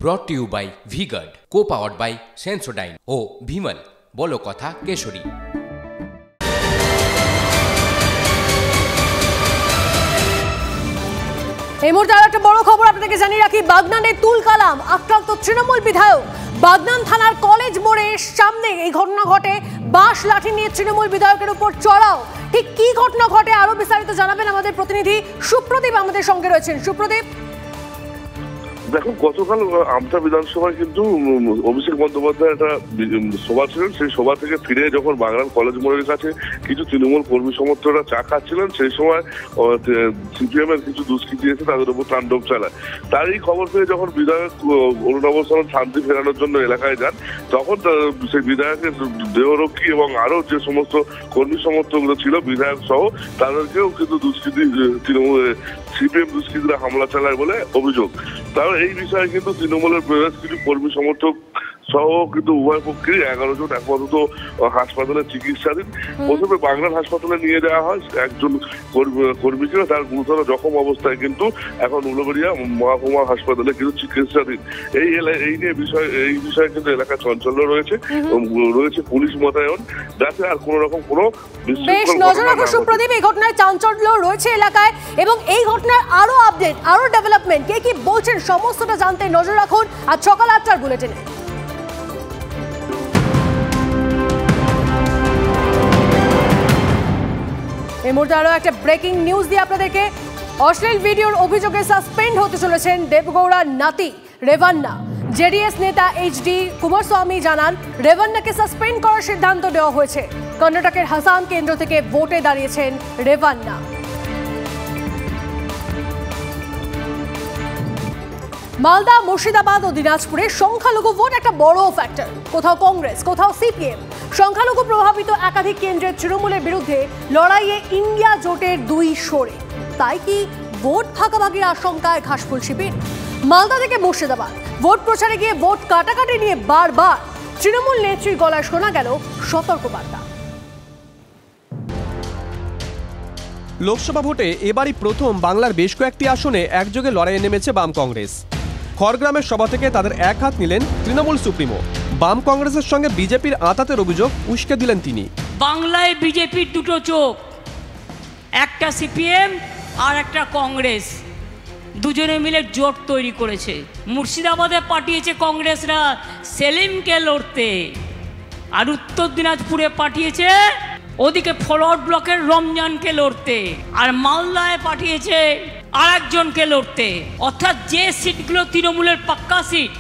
ব্রট to you by V Guard, co powered by Sensodyne ও ভিমল। বলো কথা কেশরী। এই মুহূর্তে আর একটা বড় খবর আপনাদেরকে জানিয়ে রাখি। বাগনানে তুল কালাম আক্রান্ত তৃণমূল বিধায়ক। বাগনান থানার কলেজ মোড়ের সামনে এই ঘটনা ঘটে। বাঁশ লাঠি নিয়ে তৃণমূল বিধায়কের উপর চড়াও। ঠিক কি ঘটনা ঘটে আরো বিস্তারিত জানাবেন আমাদের প্রতিনিধি সুপ্রদীপ আমাদের সঙ্গে রয়েছেন। সুপ্রদীপ, দেখো, গতকাল আমতা বিধানসভায় কিন্তু অভিষেক বন্দ্যোপাধ্যায় একটা সভা ছিলেন। সেই সভা থেকে ফিরে যখন বাগনান কলেজ মোড়ের কাছে কিছু তৃণমূল কর্মী সমর্থকরা চা খাচ্ছিলেন, সেই সময় সিপিএম এর কিছু দুষ্কৃতী এসে তাদের উপর তাণ্ডব চালায়। তার এই খবর পেয়ে যখন বিধায়ক অরুণাভ সামন্ত শান্তি ফেরানোর জন্য এলাকায় যান, তখন সেই বিধায়কের দেহরক্ষী এবং আরো যে সমস্ত কর্মী সমর্থকরা ছিল বিধায়ক সহ, তাদেরকেও কিন্তু দুষ্কৃতী তৃণমূল সিপিএম দুষ্কৃতীরা হামলা চালায় বলে অভিযোগ। তাহলে এই বিষয়ে কিন্তু তৃণমূলের বেশ কিছু কর্মী সমর্থক সহ কিন্তু উভয় পক্ষেই 11 জন আপাতত হাসপাতালে চিকিৎসাধীন। প্রথমে বাগনান হাসপাতালে নিয়ে যাওয়া হয় একজন কর্মীকে, তার গুরুতর জখম অবস্থায় কিন্তু এখন উলুবেড়িয়া মহকুমা হাসপাতালে কিন্তু চিকিৎসাধীন। এই বিষয়ে কিন্তু এলাকা চঞ্চল্য রয়েছে পুলিশ মোতায়েন, যাতে আর কোন রকম কোনো বেশ নজর রাখো সুপ্রদীপ। এই ঘটনায় চাঞ্চল্য রয়েছে এলাকায় এবং এই ঘটনার আরো আপডেট, আরো ডেভেলপমেন্ট কে কি বলছেন সমস্তটা জানতে নজর রাখুন আজ সকাল 8টার বুলেটিনে। এই মুহূর্তে আরো একটা ব্রেকিং নিউজ দিয়ে আপনাদেরকে। অশ্লীল ভিডিওর অভিযোগে সাসপেন্ড হতে চলেছেন দেবগৌড়ার নাতি রেভান্না। জেডিএস নেতা এইচডি কুমারস্বামী জানান, রেভান্নাকে সাসপেন্ড করার সিদ্ধান্ত নেওয়া হয়েছে। কর্ণাটকের হাসান কেন্দ্র থেকে ভোটে দাঁড়িয়েছেন রেভান্না। মালদা, মুর্শিদাবাদ ও দিনাজপুরে সংখ্যালঘু ভোট একটা বড় ফ্যাক্টর। কোথাও কংগ্রেস, কোথাও সিপিএম। সংখ্যালঘু প্রভাবিত একাধিক কেন্দ্রের তৃণমূলের বিরুদ্ধে লড়াইয়ে ইন্ডিয়া জোটের দুই সরে। তাই কি ভোট ভাগাভাগির আশঙ্কায় ঘাসফুল শিবির? মালদা থেকে মুর্শিদাবাদ ভোট প্রচারে গিয়ে ভোট কাটাকাটি নিয়ে বারবার তৃণমূল নেত্রীর গলায় শোনা গেল সতর্কবার্তা। লোকসভা ভোটে এবারই প্রথম বাংলার বেশ কয়েকটি আসনে একযোগে লড়াইয়ে নেমেছে বাম কংগ্রেস। খড়গ্রামের সভা থেকে তাদের এক হাত নিলেন তৃণমূল সুপ্রিমো। বাম কংগ্রেসের সঙ্গে বিজেপির আঁতাতের অভিযোগ উস্কে দিলেন তিনি। বাংলায় বিজেপির দুটো চোখ, একটা সিপিএম আর একটা কংগ্রেস, দুজনে মিলে জোট তৈরি করেছে। মুর্শিদাবাদে পাঠিয়েছে কংগ্রেসরা সেলিমকে লড়তে, আর উত্তর দিনাজপুরে পাঠিয়েছে ওদিকে ফরওয়ার্ড ব্লকের রমজানকে লড়তে, আর মালদায় পাঠিয়েছে আর একজনকে লড়তে। অর্থাৎ যে সিটগুলো তৃণমূলের পাক্কা সিট,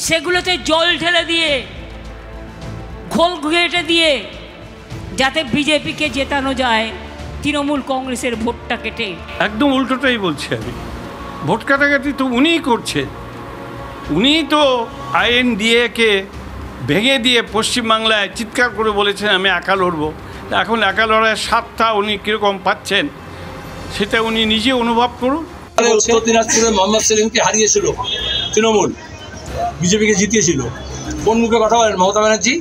সেগুলোতে জল ঢেলে দিয়ে, ঘোল ঘেটে দিয়ে, যাতে বিজেপিকে জেতানো যায় তৃণমূল কংগ্রেসের ভোটটা কেটে। একদম উল্টোটাই বলছি আমি। ভোট কাটাকাটি তো উনিই করছে। উনিই তো INDA-কে ভেঙে দিয়ে পশ্চিমবাংলায় চিৎকার করে বলেছেন আমি একা লড়বো। এখন একা লড়াইয়ের স্বাদটা উনি কীরকম পাচ্ছেন সেটা উনি নিজে অনুভব করুন। উত্তর দিনাজপুরে মোহাম্মদ সেলিমকে হারিয়েছিল তৃণমূল, বিজেপিকে জিতিয়েছিল। কোন মুখে কথা বলেন মমতা ব্যানার্জি?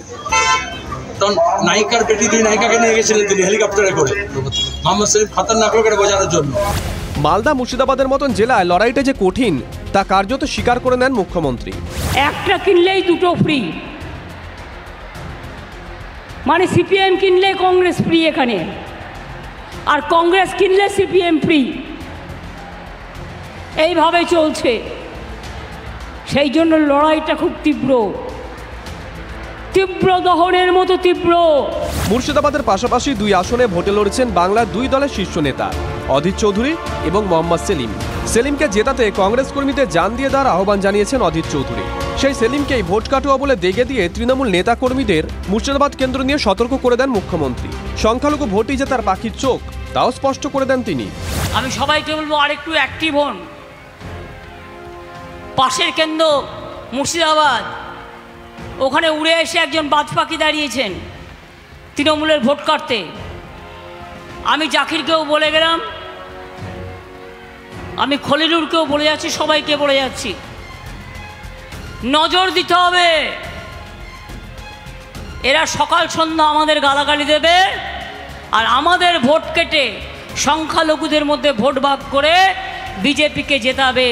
তখন নায়িকার বেটি দুই নায়িকাকে নিয়ে গেছিলেন তিনি হেলিকপ্টারে করে মোহাম্মদ সেলিম খতরনাক লোকের বোঝানোর জন্য। মালদা, মুর্শিদাবাদের মতন জেলায় লড়াইটা যে কঠিন তা কার্যত স্বীকার করে নেন মুখ্যমন্ত্রী। একটা কিনলেই দুটো ফ্রি, মানে সিপিএম কিনলে কংগ্রেস ফ্রি এখানে, আর কংগ্রেস কিনলে সিপিএম ফ্রি, এইভাবে চলছে। সেই জন্য লড়াইটা খুব তীব্র, তীব্র দহনের মতো তীব্র। মুর্শিদাবাদের পাশাপাশি দুই আসনে ভোটে লড়ছেন বাংলার দুই দলের শীর্ষ নেতা অধীর চৌধুরী এবং মোহাম্মদ সেলিম। সেলিমকে জেতাতে কংগ্রেস কর্মীদের জান দিয়ে দেওয়ার আহ্বান জানিয়েছেন অধীর চৌধুরী। সেই সেলিমকেই ভোট কাটুয়া বলে দেগে দিয়ে তৃণমূল নেতা কর্মীদের মুর্শিদাবাদ কেন্দ্র নিয়ে সতর্ক করে দেন মুখ্যমন্ত্রী। সংখ্যালঘু ভোটই যে তার পাখির চোখ তাও স্পষ্ট করে দেন তিনি। আমি সবাইকে বলবো আরেকটু অ্যাক্টিভ হন। পাশের কেন্দ্র মুর্শিদাবাদ, ওখানে উড়ে এসে একজন বাজ পাখি দাঁড়িয়েছেন তৃণমূলের ভোট কাটতে। আমি জাকিরকেও বলে গেলাম, আমি খলিলুরকেও বলে যাচ্ছি, সবাইকে বলে যাচ্ছি, নজর দিতে হবে। এরা সকাল সন্ধ্যা আমাদের গালাগালি দেবে, আর আমাদের ভোট কেটে সংখ্যালঘুদের মধ্যে ভোট ভাগ করে বিজেপিকে জেতাবে।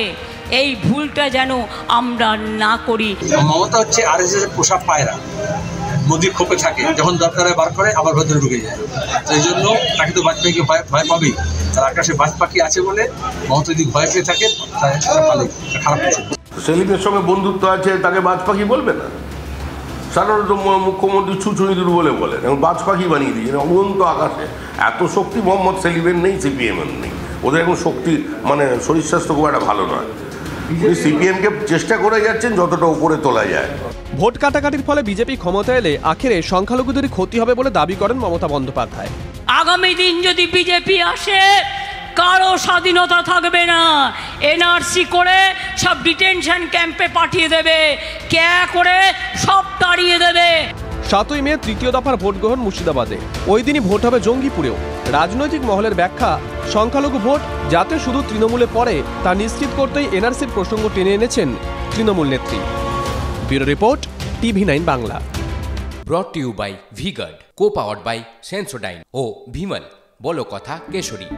এই ভুলটা যেন আমরা না করি। মমতা হচ্ছে আরএসএস এর পোষা পায়রা, মোদির খোপে থাকে, যখন দরকার হয় বার করে আবার ভেতরে ঢুকে যায়। তো এই জন্য তাকে তো বাজপেয়ীকে ভয় পাবেই, তার আকাশে বাজ পাখি আছে বলে মমতা যদি ভয় পেয়ে থাকে তাহলে ভালো, খারাপ কিছু। সেলিমের সঙ্গে বন্ধুত্ব আছে, তাকে বাজ পাখি বলবে না? সাধারণত মুখ্যমন্ত্রী ছুঁচুইদুর বলেন, এবং বাজ পাখি বানিয়ে দিয়েছেন অনন্ত আকাশে। এত শক্তি মোহাম্মদ সেলিমের নেই, সিপিএমের নেই। ওদের এখন শক্তি মানে শরীর স্বাস্থ্য খুব একটা ভালো নয়। সিপিএমকে চেষ্টা করে যাচ্ছেন যতটা উপরে তোলা যায়। ভোট কাটাকাটির ফলে বিজেপি ক্ষমতা এলে আখেরে সংখ্যালঘুদের ক্ষতি হবে বলে দাবি করেন মমতা বন্দ্যোপাধ্যায়। আগামী দিন যদি বিজেপি আসে, কারো স্বাধীনতা থাকবে না, এনআরসি করে সব ডিটেনশন ক্যাম্পে পাঠিয়ে দেবে, করে সব তাড়িয়ে দেবে। 7ই মে তৃতীয় দফার ভোট গ্রহণ মুর্শিদাবাদে। ওই দিনই ভোট হবে জঙ্গিপুরেও। রাজনৈতিক মহলের ব্যাখ্যা, সংখ্যালঘু ভোট যাতে শুধু তৃণমূলে পড়ে তা নিশ্চিত করতেই এনআরসির প্রসঙ্গ টেনে এনেছেন তৃণমূল নেত্রী। Bureau report, TV9 Bangla. Brought to you by V Guard, co powered by Sensodyne ও ভিমল, বলো কথা কেশরী।